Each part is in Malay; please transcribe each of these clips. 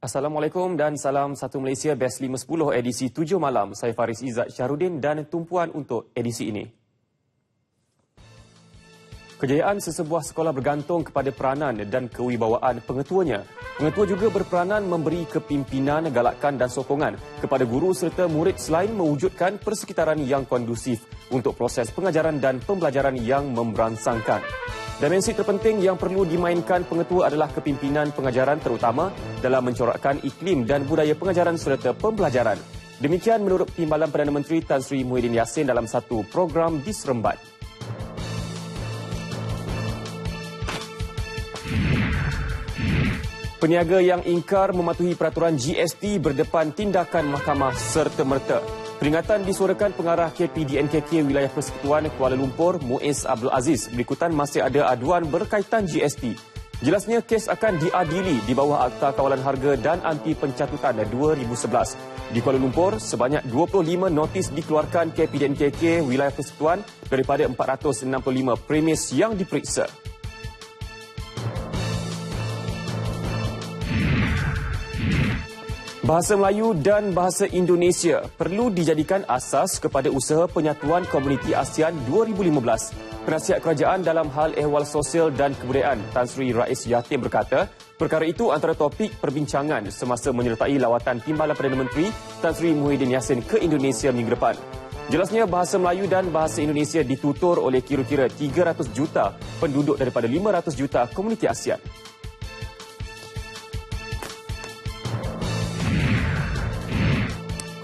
Assalamualaikum dan salam satu Malaysia Best 510 edisi 7 malam. Saya Faris Izzat Syahrudin dan tumpuan untuk edisi ini. Kejayaan sesebuah sekolah bergantung kepada peranan dan kewibawaan pengetuanya. Pengetua juga berperanan memberi kepimpinan, galakan dan sokongan kepada guru serta murid selain mewujudkan persekitaran yang kondusif untuk proses pengajaran dan pembelajaran yang memberansangkan. Dimensi terpenting yang perlu dimainkan pengetua adalah kepimpinan pengajaran terutama dalam mencorakkan iklim dan budaya pengajaran serta pembelajaran. Demikian menurut Timbalan Perdana Menteri Tan Sri Muhyiddin Yassin dalam satu program di Seremban. Peniaga yang ingkar mematuhi peraturan GST berdepan tindakan mahkamah serta-merta. Peringatan disuarakan pengarah KPDNKK Wilayah Persekutuan Kuala Lumpur, Muiz Abdul Aziz. Berikutan masih ada aduan berkaitan GST. Jelasnya kes akan diadili di bawah Akta Kawalan Harga dan Anti Pencatutan 2011. Di Kuala Lumpur, sebanyak 25 notis dikeluarkan KPDNKK Wilayah Persekutuan daripada 465 premis yang diperiksa. Bahasa Melayu dan Bahasa Indonesia perlu dijadikan asas kepada usaha penyatuan komuniti ASEAN 2015. Penasihat Kerajaan dalam hal ehwal sosial dan kebudayaan Tan Sri Rais Yatim berkata, perkara itu antara topik perbincangan semasa menyertai lawatan Timbalan Perdana Menteri Tan Sri Muhyiddin Yassin ke Indonesia minggu depan. Jelasnya Bahasa Melayu dan Bahasa Indonesia ditutur oleh kira-kira 300 juta penduduk daripada 500 juta komuniti ASEAN.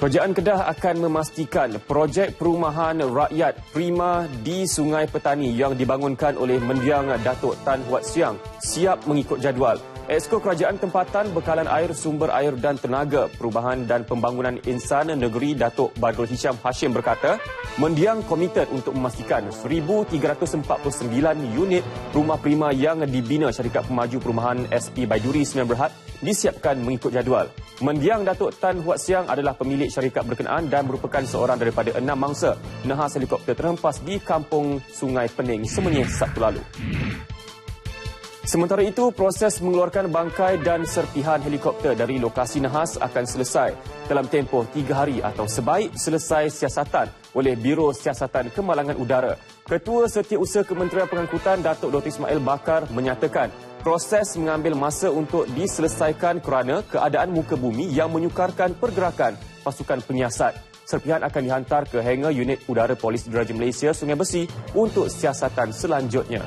Kerajaan Kedah akan memastikan projek perumahan rakyat prima di Sungai Petani yang dibangunkan oleh Mendiang Datuk Tan Huat Siang siap mengikut jadual. Exco Kerajaan Tempatan Bekalan Air, Sumber Air dan Tenaga Perubahan dan Pembangunan Insan Negeri Datuk Badrul Hisham Hashim berkata, Mendiang komited untuk memastikan 1,349 unit rumah prima yang dibina Syarikat Pemaju Perumahan SP Baiduri Sdn Bhd disiapkan mengikut jadual. Mendiang Datuk Tan Huat Siang adalah pemilik syarikat berkenaan dan merupakan seorang daripada 6 mangsa nahas helikopter terhempas di Kampung Sungai Pening Semenyih Sabtu lalu. Sementara itu, proses mengeluarkan bangkai dan serpihan helikopter dari lokasi nahas akan selesai dalam tempoh 3 hari atau sebaik selesai siasatan oleh Biro Siasatan Kemalangan Udara. Ketua Setiausaha Kementerian Pengangkutan Datuk Dr. Ismail Bakar menyatakan proses mengambil masa untuk diselesaikan kerana keadaan muka bumi yang menyukarkan pergerakan pasukan penyiasat. Serpihan akan dihantar ke hangar unit udara Polis Diraja Malaysia Sungai Besi untuk siasatan selanjutnya.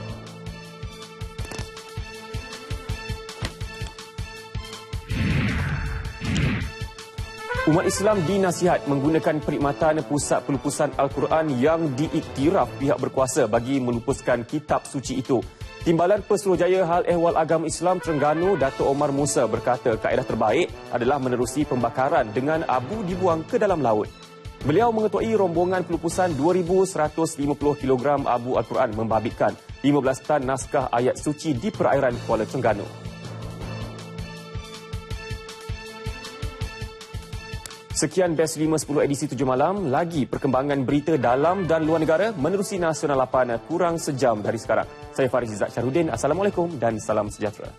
Umat Islam dinasihat menggunakan perkhidmatan Pusat Pelupusan Al-Quran yang diiktiraf pihak berkuasa bagi melupuskan kitab suci itu. Timbalan Pesuruhjaya Hal Ehwal Agama Islam Terengganu Datuk Omar Musa berkata kaedah terbaik adalah menerusi pembakaran dengan abu dibuang ke dalam laut. Beliau mengetuai rombongan pelupusan 2,150 kg abu Al-Quran membabitkan 15 tan naskah ayat suci di perairan Kuala Terengganu. Sekian Best 510 edisi 7 malam. Lagi perkembangan berita dalam dan luar negara menerusi Nasional 8 kurang sejam dari sekarang. Saya Faris Izzat Syahrudin. Assalamualaikum dan salam sejahtera.